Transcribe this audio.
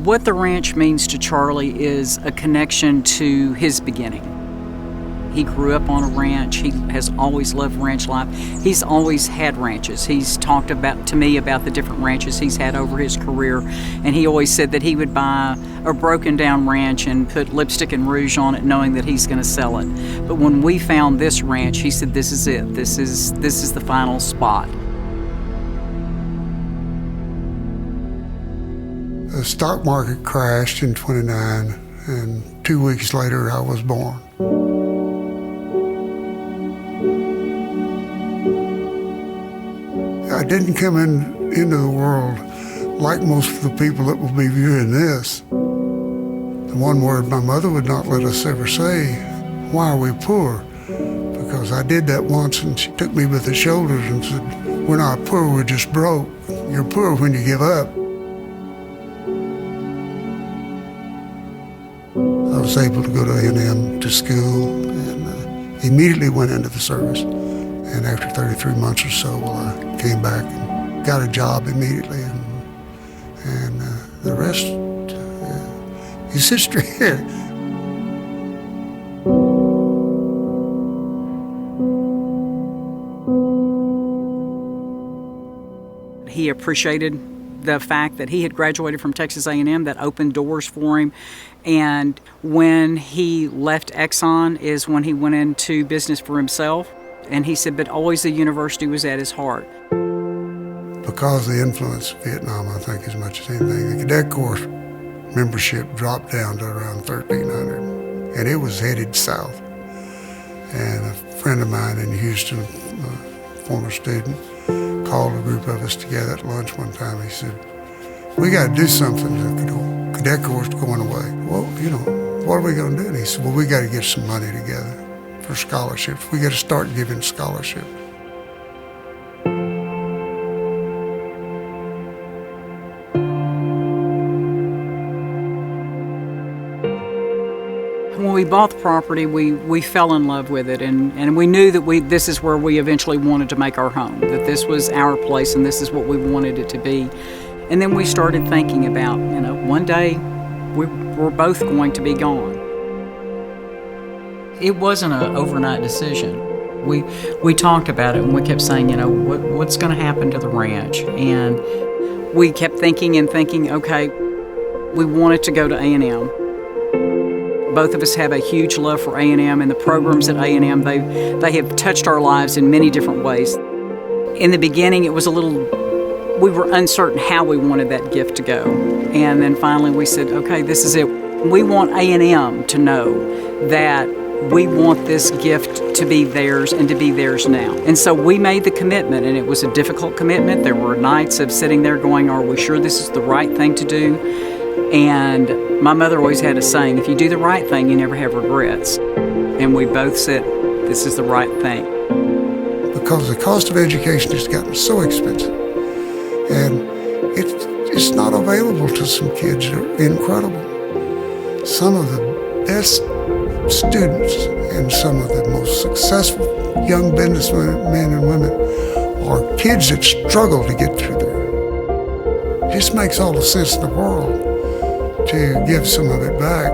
What the ranch means to Charlie is a connection to his beginning. He grew up on a ranch. He has always loved ranch life. He's always had ranches. He's talked to me about the different ranches he's had over his career, and he always said that he would buy a broken down ranch and put lipstick and rouge on it knowing that he's going to sell it. But when we found this ranch, he said, this is it. This is the final spot. The stock market crashed in '29, and 2 weeks later I was born. I didn't come into the world like most of the people that will be viewing this. The one word my mother would not let us ever say, why are we poor? Because I did that once, and she took me by the shoulders and said, we're not poor, we're just broke. You're poor when you give up. I was able to go to A&M to school and immediately went into the service. And after 33 months or so, I came back and got a job immediately. And the rest is history. He appreciated the fact that he had graduated from Texas A&M. That opened doors for him. And when he left Exxon is when he went into business for himself. And he said, but always the university was at his heart. Because of the influence of Vietnam, I think, as much as anything, the Cadet Corps membership dropped down to around 1,300, and it was headed south. And a friend of mine in Houston, a former student, called a group of us together at lunch one time. He said, we got to do something. The Cadet Corps is going away. Well, what are we going to do? And he said, well, we got to get some money together for scholarships. We got to start giving scholarships. When we bought the property, we fell in love with it, and we knew that this is where we eventually wanted to make our home, that this was our place and this is what we wanted it to be. And then we started thinking about, one day we're both going to be gone. It wasn't an overnight decision. We talked about it, and we kept saying, what's going to happen to the ranch? And we kept thinking, okay, we wanted to go to A&M. Both of us have a huge love for A&M, and the programs at A&M, they have touched our lives in many different ways. In the beginning, it was we were uncertain how we wanted that gift to go. And then finally we said, okay, this is it. We want A&M to know that we want this gift to be theirs and to be theirs now. And so we made the commitment, and it was a difficult commitment. There were nights of sitting there going, are we sure this is the right thing to do? And my mother always had a saying, if you do the right thing, you never have regrets. And we both said, this is the right thing. Because the cost of education has gotten so expensive, and it's not available to some kids that are incredible. Some of the best students and some of the most successful young businessmen and women are kids that struggle to get through there. It just makes all the sense in the world to give some of it back.